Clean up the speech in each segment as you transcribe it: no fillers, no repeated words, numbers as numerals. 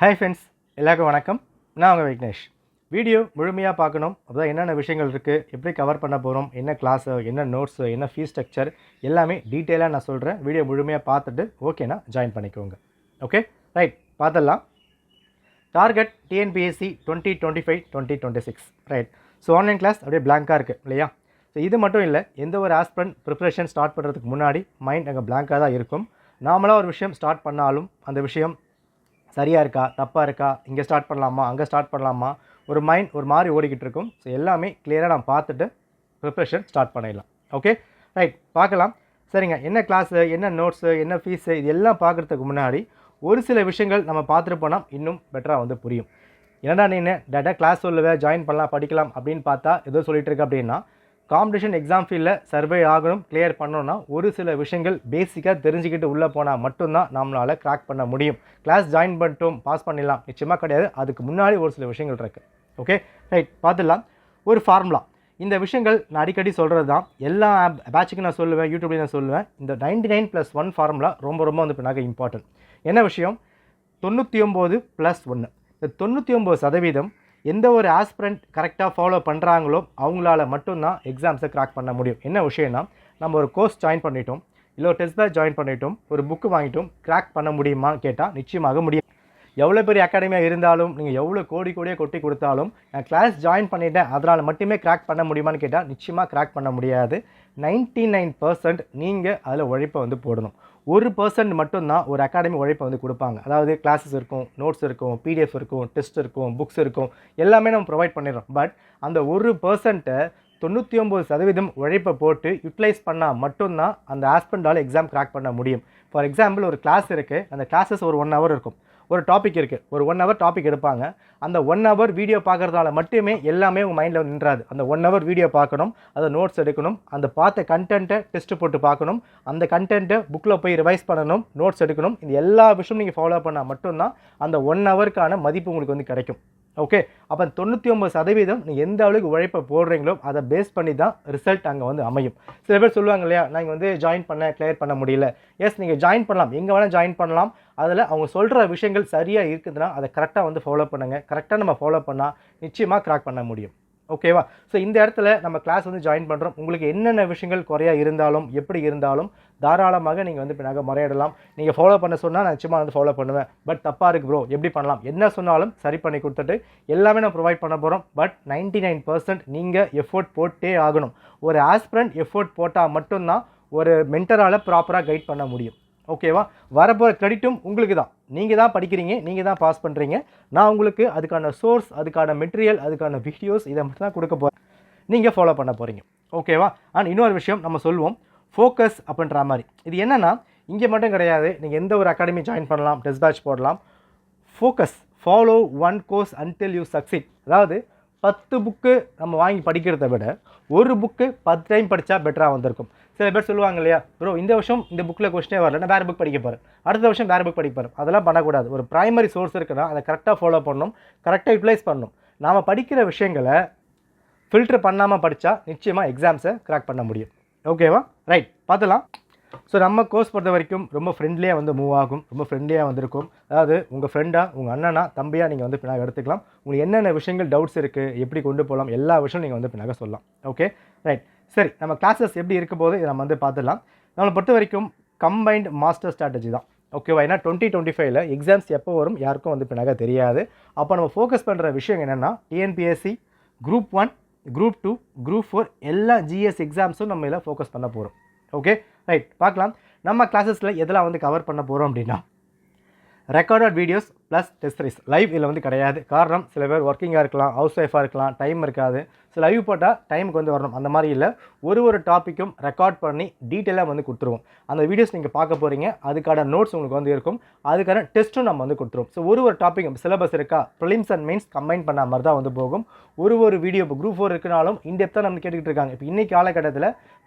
Hi friends, எல்லாருக்கும் வணக்கம். நான் உங்கள் விக்னேஷ். வீடியோ முழுமையாக பார்க்கணும். அப்போதான் என்னென்ன விஷயங்கள் இருக்குது, எப்படி கவர் பண்ண போகிறோம், என்ன கிளாஸு, என்ன நோட்ஸு, என்ன ஃபீஸ் ஸ்ட்ரக்சர் எல்லாமே டீட்டெயிலாக நான் சொல்கிறேன். வீடியோ முழுமையாக பார்த்துட்டு ஓகேனா ஜாயின் பண்ணிக்கோங்க. ஓகே ரைட், பார்த்துடலாம். Target TNPSC 2025-2026 right. So online class அப்படியே பிளாங்காக இருக்குது இல்லையா? ஸோ இது மட்டும் இல்லை, எந்த ஒரு ஆஸ்பிரண்ட் ப்ரிப்ரேஷன் ஸ்டார்ட் பண்ணுறதுக்கு முன்னாடி மைண்ட் அங்கே பிளாங்காக தான் இருக்கும். நார்மலாக ஒரு விஷயம் ஸ்டார்ட் பண்ணாலும் அந்த விஷயம் சரியாக இருக்கா, தப்பாக இருக்கா, இங்கே ஸ்டார்ட் பண்ணலாமா, அங்கே ஸ்டார்ட் பண்ணலாமா, ஒரு மைண்ட் ஒரு மாதிரி ஓடிக்கிட்டு இருக்கும். ஸோ எல்லாமே கிளியராக நான் பார்த்துட்டு ப்ரிப்ரேஷன் ஸ்டார்ட் பண்ணிடலாம். ஓகே ரைட், பார்க்கலாம். சரிங்க, என்ன கிளாஸு, என்ன நோட்ஸு, என்ன ஃபீஸு, இது எல்லாம் பார்க்குறதுக்கு முன்னாடி ஒரு சில விஷயங்கள் நம்ம பார்த்துட்டு போனால் இன்னும் பெட்டராக வந்து புரியும். என்னடா நீ டேட்டா கிளாஸ் சொல்லுவேன், ஜாயின் பண்ணலாம், படிக்கலாம் அப்படின்னு பார்த்தா ஏதோ சொல்லிட்டு இருக்க அப்படின்னா, காம்படிஷன் எக்ஸாம் ஃபீல்டில் சர்வே ஆகணும், கிளியர் பண்ணணும்னா ஒரு சில விஷயங்கள் பேசிக்காக தெரிஞ்சுக்கிட்டு உள்ளே போனால் மட்டும்தான் நம்மளால் கிராக் பண்ண முடியும். கிளாஸ் ஜாயின் பண்ணிட்டோம் பாஸ் பண்ணிடலாம் நிச்சயமாக கிடையாது. அதுக்கு முன்னாடி ஒரு சில விஷயங்கள் இருக்குது. ஓகே ரைட், பார்த்துடலாம். ஒரு ஃபார்முலா, இந்த விஷயங்கள் நான் அடிக்கடி சொல்கிறது தான், எல்லா பேட்சுக்கும் நான் சொல்லுவேன், யூடியூப்லேயும் நான் சொல்லுவேன். இந்த 99+1 ஃபார்முலா ரொம்ப ரொம்ப வந்து பின்னாக இம்பார்ட்டன்ட். என்ன விஷயம்? 99+1. இந்த 99% எந்த ஒரு ஆஸ்பிரண்ட் கரெக்டாக ஃபாலோ பண்ணுறாங்களோ அவங்களால மட்டும்தான் எக்ஸாம்ஸை கிராக் பண்ண முடியும். என்ன விஷயம்னா, நம்ம ஒரு கோர்ஸ் ஜாயின் பண்ணிட்டோம், இல்லை ஒரு டெஸ்ட் பேட்ச் ஜாயின் பண்ணிட்டோம், ஒரு புக்கு வாங்கிட்டோம், கிராக் பண்ண முடியுமான்னு கேட்டால் நிச்சயமாக முடியும். எவ்வளோ பெரிய அகாடமியாக இருந்தாலும், நீங்கள் எவ்வளோ கோடியாக கொட்டி கொடுத்தாலும், நான் கிளாஸ் ஜாயின் பண்ணிட்டேன் அதனால் மட்டுமே கிராக் பண்ண முடியுமான்னு கேட்டால் நிச்சயமாக கிராக் பண்ண முடியாது. 99% நீங்கள் அதில் உழைப்பை வந்து போடணும். 1% மட்டும்தான் ஒரு அகாடமி உழைப்பை வந்து கொடுப்பாங்க. அதாவது கிளாஸஸ் இருக்கும், நோட்ஸ் இருக்கும், பிடிஎஃப் இருக்கும், டெஸ்ட் இருக்கும், புக்ஸ் இருக்கும், எல்லாமே நம்ம ப்ரொவைட் பண்ணிடுறோம். பட் அந்த 1% 99% உழைப்பை போட்டு யூட்டிலைஸ் பண்ணால் மட்டும்தான் அந்த ஆஸ்பிரண்டால் எக்ஸாம் கிராக் பண்ண முடியும். ஃபார் எக்ஸாம்பிள், ஒரு கிளாஸ் இருக்குது, அந்த கிளாஸஸ் ஒரு 1 hour இருக்கும். ஒரு டாபிக் இருக்குது, ஒரு 1 hour டாபிக் எடுப்பாங்க. அந்த 1 hour வீடியோ பார்க்குறதால மட்டுமே எல்லாமே உங்கள் மைண்டில் நின்றாது. அந்த 1 hour வீடியோ பார்க்கணும், அதை நோட்ஸ் எடுக்கணும், அந்த பார்த்த கண்டென்ட்டை டெஸ்ட் போட்டு பார்க்கணும், அந்த கண்டென்ட்டை புக்கில் போய் ரிவைஸ் பண்ணணும், நோட்ஸ் எடுக்கணும். இந்த எல்லா விஷயமும் நீங்கள் ஃபாலோ பண்ணால் மட்டும்தான் அந்த 1 hourக்கான மதிப்பு உங்களுக்கு வந்து கிடைக்கும். ஓகே, அப்போ 99% நீங்கள் எந்த அளவுக்கு உழைப்பை போடுறீங்களோ அதை பேஸ் பண்ணி தான் ரிசல்ட் அங்கே வந்து அமையும். சில பேர் சொல்லுவாங்க இல்லையா, நான் வந்து ஜாயின் பண்ண கிளியர் பண்ண முடியல. எஸ், நீங்கள் ஜாயின் பண்ணலாம், எங்கே வேணால் ஜாயின் பண்ணலாம். அதில் அவங்க சொல்கிற விஷயங்கள் சரியாக இருக்குதுன்னா அதை கரெக்டாக வந்து ஃபாலோ பண்ணுங்கள். கரெக்டாக நம்ம ஃபாலோ பண்ணால் நிச்சயமாக கிராக் பண்ண முடியும். ஓகேவா? ஸோ இந்த இடத்துல நம்ம கிளாஸ் வந்து ஜாயின் பண்ணுறோம். உங்களுக்கு என்னென்ன விஷயங்கள் குறையாக இருந்தாலும், எப்படி இருந்தாலும் தாராளமாக நீங்கள் வந்து பின்னாக முறையிடலாம். நீங்கள் ஃபாலோ பண்ண சொன்னால் நான் நிச்சயமாக வந்து ஃபாலோ பண்ணுவேன். பட் தப்பாக இருக்குது ப்ரோ, எப்படி பண்ணலாம், என்ன சொன்னாலும் சரி பண்ணி கொடுத்துட்டு எல்லாமே நான் ப்ரொவைட் பண்ண போகிறோம். பட் 99% நீங்கள் எஃபோர்ட் போட்டே ஆகணும். ஒரு ஆஸ்பிரண்ட் எஃபோர்ட் போட்டால் மட்டும்தான் ஒரு மென்டரால் ப்ராப்பராக கைட் பண்ண முடியும். ஓகேவா? வரப்போகிற கிரெடிட்டும் உங்களுக்கு தான். நீங்கள் தான் படிக்கிறீங்க, நீங்கள் தான் பாஸ் பண்ணுறீங்க. நான் உங்களுக்கு அதுக்கான சோர்ஸ், அதுக்கான மெட்டீரியல், அதுக்கான வீடியோஸ் இதை மட்டும் தான் கொடுக்க போகிறேன். நீங்கள் ஃபாலோ பண்ண போகிறீங்க. ஓகேவா? அண்ட் இன்னொரு விஷயம் நம்ம சொல்லுவோம், ஃபோக்கஸ் அப்படின்ற மாதிரி. இது என்னென்னா, இங்கே மட்டும் கிடையாது, நீங்கள் எந்த ஒரு அகாடமி ஜாயின் பண்ணலாம், டெஸ்ட் பேட்ச் போடலாம். Focus, follow one course until you succeed. அதாவது 10 புக்கு நம்ம வாங்கி படிக்கிறத விட ஒரு புக்கு 10 டைம் படித்தா பெட்டராக வந்திருக்கும். சில பேர் சொல்லுவாங்க இல்லையா, ப்ரோ இந்த வருஷம் இந்த புக்கில் கொஸ்டினே வரல, நான் வேறு புக் படிக்க போகிறேன், அடுத்த வருஷம் வேறு புக் படிக்க போகிறேன். அதெல்லாம் பண்ணக்கூடாது. ஒரு ப்ரைமரி சோர்ஸ் இருக்குன்னா அதை கரெக்டாக ஃபாலோ பண்ணணும், கரெக்டாக யூட்டிலைஸ் பண்ணணும். நாம் படிக்கிற விஷயங்களை ஃபில்டர் பண்ணாமல் படித்தா நிச்சயமாக எக்ஸாம்ஸை கிராக் பண்ண முடியும். ஓகேவா? ரைட், பார்த்துலாம். ஸோ நம்ம கோர்ஸ் பொறுத்த வரைக்கும் ரொம்ப ஃப்ரெண்ட்லியாக வந்து மூவ் ஆகும், ரொம்ப ஃப்ரெண்ட்லியாக வந்திருக்கும். அதாவது உங்கள் ஃப்ரெண்டாக, உங்கள் அண்ணனா, தம்பியாக நீங்கள் வந்து பின்னாக எடுத்துக்கலாம். உங்களுக்கு என்னென்ன விஷயங்கள் டவுட்ஸ் இருக்குது, எப்படி கொண்டு போகலாம், எல்லா விஷயம் நீங்கள் வந்து பின்னாக சொல்லலாம். ஓகே ரைட், சரி. நம்ம கிளாஸஸ் எப்படி இருக்க போது இதை நம்ம வந்து பார்த்துடலாம். நம்மளை பொறுத்த வரைக்கும் கம்பைன்ட் மாஸ்டர் ஸ்ட்ராட்டஜி தான். ஓகேவா? ஏன்னா 2025 எக்ஸாம்ஸ் எப்போ வரும் யாருக்கும் வந்து பின்னாக தெரியாது. அப்போ நம்ம ஃபோக்கஸ் பண்ணுற விஷயம் என்னென்னா, டிஎன்பிஎஸ்சி குரூப் 1, குரூப் 2, குரூப் 4 எல்லா ஜிஎஸ் எக்ஸாம்ஸும் நம்ம இதில் ஃபோக்கஸ் பண்ண போகிறோம். ஓகே ரைட், பார்க்கலாம். நம்ம கிளாஸஸில் எதெல்லாம் வந்து கவர் பண்ண போகிறோம் அப்படின்னா, recorded videos plus test series. Live இதில் வந்து கிடையாது. காரணம், சில பேர் ஒர்க்கிங்காக இருக்கலாம், ஹவுஸ் ஒய்ஃபாக இருக்கலாம், டைம் இருக்காது. ஸோ லைவ் போட்டால் டைமுக்கு வந்து வரணும், அந்த மாதிரி இல்லை. ஒரு டாப்பிக்கும் ரெக்கார்ட் பண்ணி டீட்டெயிலாக வந்து கொடுத்துருவோம். அந்த வீடியோஸ் நீங்கள் பார்க்க போகிறீங்க, அதுக்கான நோட்ஸ் உங்களுக்கு வந்து இருக்கும், அதுக்கான டெஸ்ட்டும் நம்ம வந்து கொடுத்துருவோம். ஸோ ஒரு டாப்பிக்கும் சிலபஸ் இருக்கா, ப்ரிலிம்ஸ் அண்ட் மெயின்ஸ் கம்பைன் பண்ண மாதிரி தான் வந்து போகும். ஒரு வீடியோ இப்போ குரூப் 4 இருக்குனாலும் இன்டெப்த்தாக நம்ம கேட்டுக்கிட்டு இருக்காங்க. இப்போ இன்றைக்கி காலகட்டத்தில்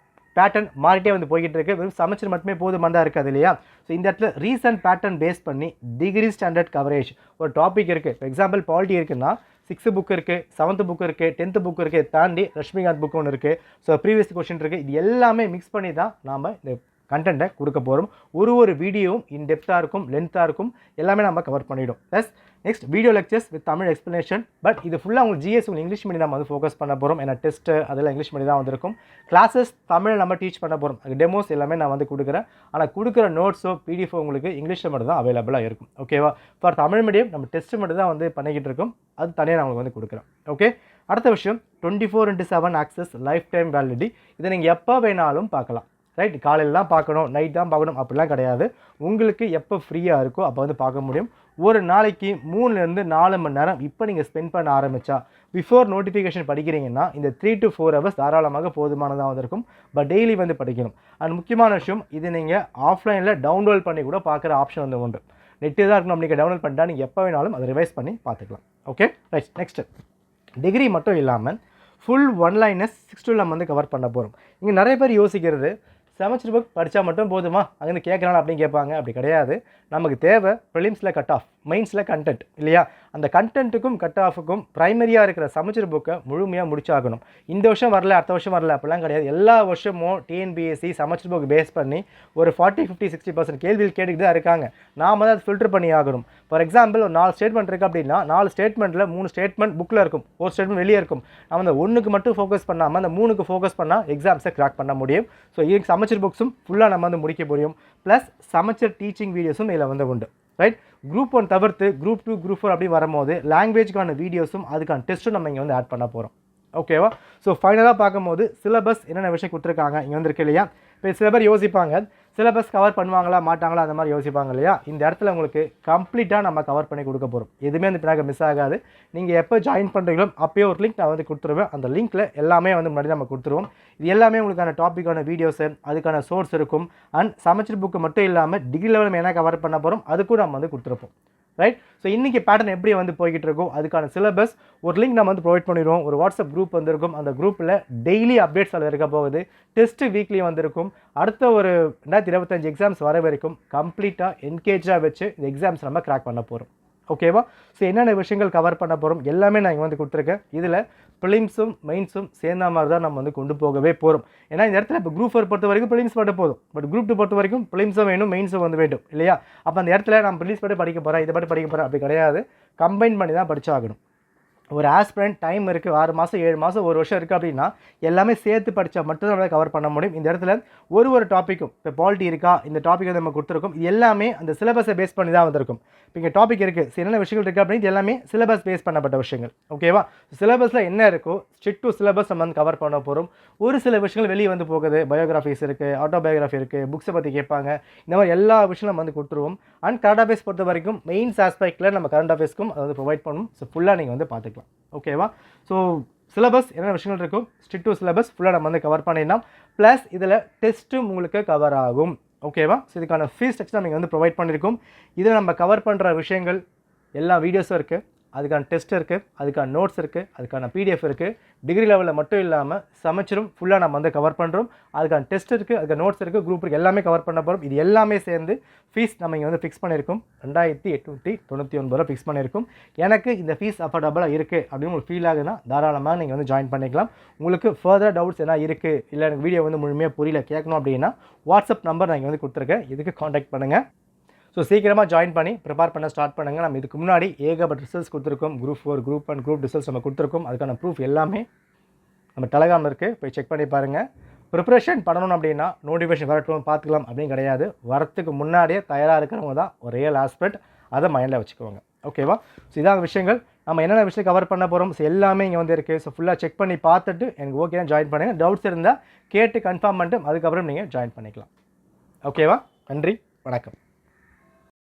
பேட்டர்ன் மாறிட்டே வந்து போய்கிட்டு இருக்குது. வெறும் சமைச்சர் மட்டுமே போதுமானதாக இருக்காது இல்லையா? ஸோ இந்த இடத்துல ரீசன்ட் பேட்டர்ன் பேஸ் பண்ணி டிகிரி ஸ்டாண்டர்ட் கவரேஜ் ஒரு டாபிக் இருக்குது. இப்போ எக்ஸாம்பிள் பாலிட்டி இருக்குன்னா 6th புக் இருக்குது, 7th புக் இருக்குது, 10th புக் இருக்குது, தாண்டி ரஷ்மிகாந்த் புக் ஒன்று இருக்குது. ஸோ ப்ரீவியஸ் கொஸ்டின் இருக்குது. இது எல்லாமே மிக்ஸ் பண்ணி தான் நாம் இந்த கண்டென்ட்டை கொடுக்க போகிறோம். ஒரு வீடியோவும் இன்டெப்த்தாக இருக்கும், லென்த்தாக இருக்கும், எல்லாமே நம்ம கவர் பண்ணிவிடும். Plus next video lectures with Tamil explanation. But இது ஃபுல்லாக உங்களுக்கு ஜிஎஸ் உங்களுக்கு இங்கிலீஷ் மீடியம் நம்ம வந்து ஃபோக்கஸ் பண்ண போகிறோம். ஏன்னா டெஸ்ட்டு அதெல்லாம் இங்கிலீஷ் மீடியம் தான் வந்திருக்கும். கிளாஸஸ் தமிழ் நம்ம டீச் பண்ண போகிறோம். டெமோஸ் எல்லாமே நான் வந்து கொடுக்குறேன். ஆனால் கொடுக்குற நோட்ஸோ பிடிஎஃப் உங்களுக்கு இங்கிலீஷில் மட்டும் தான் அவைலபிளாக இருக்கும். ஓகேவா? ஃபார் தமிழ் மீடியம் நம்ம டெஸ்ட் மட்டும் தான் வந்து பண்ணிக்கிட்டு இருக்கோம். அது தனியாக நான் உங்களுக்கு வந்து கொடுக்குறேன். ஓகே, அடுத்த விஷயம் 24/7 ஆக்சஸ் லைஃப் டைம் வேலிடிட்டி. இதை நீங்கள் எப்போ வேணாலும் பார்க்கலாம். ரைட், காலையில் தான் பார்க்கணும், நைட் தான் பார்க்கணும் அப்படிலாம் கிடையாது. உங்களுக்கு எப்போ ஃப்ரீயாக இருக்கோ அப்போ வந்து பார்க்க முடியும். ஒரு நாளைக்கு 3லேருந்து 4 மணி நேரம் இப்போ நீங்கள் ஸ்பெண்ட் பண்ண ஆரம்பித்தா பிஃபோர் நோட்டிஃபிகேஷன் படிக்கிறீங்கன்னா இந்த 3 to 4 ஹவர்ஸ் தாராளமாக போதுமானதாக வந்திருக்கும். பட் டெய்லி வந்து படிக்கணும். அண்ட் முக்கியமான விஷயம், இது நீங்கள் ஆஃப்லைனில் டவுன்லோட் பண்ணி கூட பார்க்குற ஆப்ஷன் வந்து உண்டு. நெட்டு தான் இருக்கணும், நீங்கள் டவுன்லோட் பண்ணிட்டா நீங்கள் எப்போ வேணாலும் அதை ரிவைஸ் பண்ணி பார்த்துக்கலாம். Okay right. நெக்ஸ்ட்டு டிகிரி மட்டும் இல்லாமல் ஃபுல் ஒன்லைனஸ் 6 நம்ம வந்து கவர் பண்ண போகிறோம். இங்கே நிறைய பேர் யோசிக்கிறது, செமஸ்டர் புக் படித்தா மட்டும் போதுமா, அங்கேருந்து கேட்குறாங்க அப்படின்னு கேட்பாங்க. அப்படி கிடையாது. நமக்கு தேவை ப்ரிலிம்ஸில் கட் ஆஃப், மெயின்ஸில் கண்டென்ட் இல்லையா? அந்த கண்டென்ட்டுக்கும் கட் ஆஃபுக்கும் ப்ரைமரியாக இருக்கிற செமஸ்டர் புக்கை முழுமையாக முடிச்சாகணும். இந்த வருஷம் வரல, அடுத்த வருஷம் வரல அப்படிலாம் கிடையாது. எல்லா வருஷமும் டிஎன்பிஎஸ்சி செமஸ்டர் புக் பேஸ் பண்ணி ஒரு 40, 50, 60% கேள்விகள் கேட்டுக்கிட்டு தான் இருக்காங்க. நாம் தான் அதை ஃபில்டர் பண்ணி ஆகணும். ஃபார் எக்ஸாம்பிள் ஒரு 4 ஸ்டேட்மெண்ட் இருக்குது அப்படின்னா 4 ஸ்டேட்மெண்ட்டில் 3 ஸ்டேட்மெண்ட் புக்கில் இருக்கும், ஒரு ஸ்டேட்மெண்ட் வெளியே இருக்கும். நம்ம அந்த 1க்கு மட்டும் ஃபோக்கஸ் பண்ணாமல் அந்த 3க்கு ஃபோக்கஸ் பண்ணால் எக்ஸாம்ஸை கிராக் பண்ண முடியும். ஸோ இதுக்கு செமஸ்டர் புக்ஸும் ஃபுல்லாக நம்ம வந்து முடிக்க முடியும். ப்ளஸ் செமஸ்டர் டீச்சிங் வீடியோஸும் இதில் வந்து உண்டு. ரைட், குரூப் 1 தவிர்த்து குரூப் 2, குரூப் 4 அப்படி வரும்போது லாங்குவேஜ்க்கான வீடியோஸும் அதுக்கான டெஸ்ட்டும் நம்ம இங்கே வந்து ஆட் பண்ண போகிறோம். ஓகேவா? ஸோ ஃபைனலாக பார்க்கும்போது சிலபஸ் என்னென்ன விஷயம் கொடுத்துருக்காங்க இங்கே வந்துருக்கு இல்லையா? இப்போ சில பேர் யோசிப்பாங்க, சிலபஸ் கவர் பண்ணுவாங்களா மாட்டாங்களா அந்த மாதிரி யோசிப்பாங்க இல்லையா? இந்த இடத்துல உங்களுக்கு கம்ப்ளீட்டாக நம்ம கவர் பண்ணி கொடுக்க போகிறோம். எதுவுமே அந்த பின்னாக மிஸ் ஆகாது. நீங்கள் எப்போ ஜாயின் பண்ணுறீங்களோ அப்போயே ஒரு லிங்க் நான் வந்து கொடுத்துருவேன். அந்த லிங்க்கில் எல்லாமே வந்து முன்னாடி நம்ம கொடுத்துருவோம். இது எல்லாமே உங்களுக்கான டாப்பிக்கான வீடியோஸு, அதுக்கான சோர்ஸ் இருக்கும். அண்ட் செமஸ்டர் புக்கு மட்டும் இல்லாமல் டிகிரி லெவலில் என்ன கவர் பண்ண போகிறோம் அதுக்கும் நம்ம வந்து கொடுத்துருப்போம். ரைட், ஸோ இன்றைக்கி பேட்டர்ன் எப்படி வந்து போய்கிட்டு இருக்கோம், அதுக்கான சிலபஸ் ஒரு லிங்க் நம்ம வந்து ப்ரொவைட் பண்ணிடுவோம். ஒரு வாட்ஸ்அப் குரூப் வந்திருக்கும். அந்த குரூப்பில் டெய்லி அப்டேட்ஸ் அதில் இருக்க போகுது. டெஸ்ட்டு வீக்லி வந்திருக்கும். அடுத்த ஒரு 2025 எக்ஸாம்ஸ் வர வரைக்கும் கம்ப்ளீட்டாக என்கேஜாக வச்சு இந்த எக்ஸாம்ஸ் நம்ம கிராக் பண்ண போகிறோம். ஓகேவா? ஸோ என்னென்ன விஷயங்கள் கவர் பண்ண போகிறோம் எல்லாமே நான் இங்கே வந்து கொடுத்துருக்கேன். இதில் ப்ரிலிம்ஸும் மெயின்ஸும் சேர்ந்த மாதிரி தான் நம்ம வந்து கொண்டு போகவே போகிறோம். ஏன்னா இந்த இடத்துல இப்போ குரூப் 4 பொறுத்த வரைக்கும் ப்ரிலிம்ஸ் மட்டும் போதும். பட் குரூப் 2 பொறுத்த வரைக்கும் ப்ரிலிம்ஸும் வேணும், மெயின்ஸும் வந்து வேண்டும் இல்லையா? அப்போ அந்த இடத்துல நான் ப்ரிலிம்ஸ் மட்டும் படிக்க போகிறேன், இதை மட்டும் படிக்க போகிறேன் அப்படி கிடையாது. கம்பைன் பண்ணி தான் படிச்சாகணும். ஒரு ஆஸ்பிரண்ட் டைம் இருக்குது, 6 மாதம் 7 மாதம் 1 வருஷம் இருக்குது அப்படின்னா எல்லாமே சேர்த்து படித்தா மட்டும் தான் நம்மளால் கவர் பண்ண முடியும். இந்த இடத்துல ஒரு டாப்பிக்கும் இப்போ பாலிட்டி இருக்கா, இந்த டாபிக் வந்து நம்ம கொடுத்துருக்கோம். இது எல்லாமே அந்த சிலபஸை பேஸ் பண்ணி தான் வந்திருக்கும். இப்போ இங்கே டாபிக் இருக்குது, என்னென்ன விஷயங்கள் இருக்குது அப்படின்னு எல்லாமே சிலபஸ் பேஸ் பண்ணப்பட்ட விஷயங்கள். ஓகேவா? சிலபஸில் என்ன இருக்கோ ஸ்ட்ரிக்ட் டு சிலபஸ் நம்ம வந்து கவர் பண்ண போகிறோம். ஒரு சில விஷயங்கள் வெளியே வந்து போகுது, பயோகிராஃபிஸ் இருக்குது, ஆட்டோபயோகிராஃபி இருக்குது, புக்ஸை பற்றி கேட்பாங்க. இந்த மாதிரி எல்லா விஷயங்களும் நம்ம வந்து கொடுத்துருவோம். அண்ட் கரண்ட் அஃபேர்ஸ் பொறுத்த வரைக்கும் மெயின்ஸ் ஆஸ்பெக்டில் நம்ம கரண்ட் அஃபேர்ஸ்க்கும் அதை வந்து ப்ரொவைட் பண்ணணும். ஸோ ஃபுல்லாக நீங்கள் வந்து பார்த்துக்கலாம். ஓகேவா? ஸோ சிலபஸ் என்னென்ன விஷயங்கள் இருக்கும் ஸ்ட்ரிக்ட் டு சிலபஸ் ஃபுல்லாக நம்ம வந்து கவர் பண்ணிடலாம். ப்ளஸ் இதில் டெஸ்ட்டும் உங்களுக்கு கவர் ஆகும். ஓகேவா? ஸோ இதுக்கான ஃபீஸ் ஸ்ட்ரக்சர் நீங்கள் வந்து ப்ரொவைட் பண்ணியிருக்கோம். இதில் நம்ம கவர் பண்ணுற விஷயங்கள் எல்லா வீடியோஸும் இருக்குது, அதுக்கான டெஸ்ட் இருக்குது, அதுக்கான நோட்ஸ் இருக்குது, அதுக்கான பிடிஎஃப் இருக்குது. டிகிரி லெவலில் மட்டும் இல்லாமல் செமஸ்டரும் ஃபுல்லாக நம்ம வந்து கவர் பண்ணுறோம். அதுக்கான டெஸ்ட் இருக்குது, அதுக்கான நோட்ஸ் இருக்குது, குரூப் இருக்குது, எல்லாமே கவர் பண்ண போகிறோம். இது எல்லாமே சேர்ந்து ஃபீஸ் நம்ம இங்கே வந்து ஃபிக்ஸ் பண்ணியிருக்கோம். 2899 ரூபா ஃபிக்ஸ் பண்ணியிருக்கோம். எனக்கு இந்த ஃபீஸ் அஃபோர்டபுளாக இருக்குது அப்படின்னு உங்களுக்கு ஃபீல் ஆகுதுன்னா தாராளமாக நீங்கள் வந்து ஜாயின் பண்ணிக்கலாம். உங்களுக்கு ஃபர்தர் டவுட்ஸ் என்ன இருக்குது, இல்லை எனக்கு வீடியோ வந்து முழுமையாக புரியல கேட்கணும் அப்படின்னா வாட்ஸ்அப் நம்பர் நான் இங்கே வந்து கொடுத்துருக்கேன். இதுக்கு காண்டாக்ட் பண்ணுங்கள். ஸோ சீக்கிரமாக ஜாயின் பண்ணி ப்ரிப்பேர் பண்ண ஸ்டார்ட் பண்ணுங்கள். நம்ம இதுக்கு முன்னாடி ஏகப்பட்ட ரிசல்ட்ஸ் கொடுத்துருக்கோம். குரூப் 4, குரூப் 1, குரூப் ரிசல்ட்ஸ் நம்ம கொடுத்துருக்கோம். அதுக்கான ப்ரூஃப் எல்லாமே நம்ம டெலகிராமில் இருக்குது, போய் செக் பண்ணி பாருங்கள். ப்ரிப்பரேஷன் பண்ணணும் அப்படின்னா நோட்டிஃபிகேஷன் வரட்டும் பார்த்துக்கலாம் அப்படின்னு கிடையாது. வரத்துக்கு முன்னாடியே தயாராக இருக்கிறவங்க தான் ஒரு ரியல் ஆஸ்பெக்ட். அதை மைண்டில் வச்சுக்கோங்க. ஓகேவா? ஸோ இதான் விஷயங்கள். நம்ம என்னென்ன விஷயம் கவர் பண்ண போகிறோம் ஸோ எல்லாமே இங்கே வந்து இருக்குது. ஸோ ஃபுல்லாக செக் பண்ணி பார்த்துட்டு எனக்கு ஓகே தான் ஜாயின் பண்ணுங்கள். டவுட்ஸ் இருந்தால் கேட்டு கன்ஃபார்ம் பண்ணிட்டு அதுக்கப்புறம் நீங்கள் ஜாயின் பண்ணிக்கலாம். ஓகேவா? நன்றி, வணக்கம்.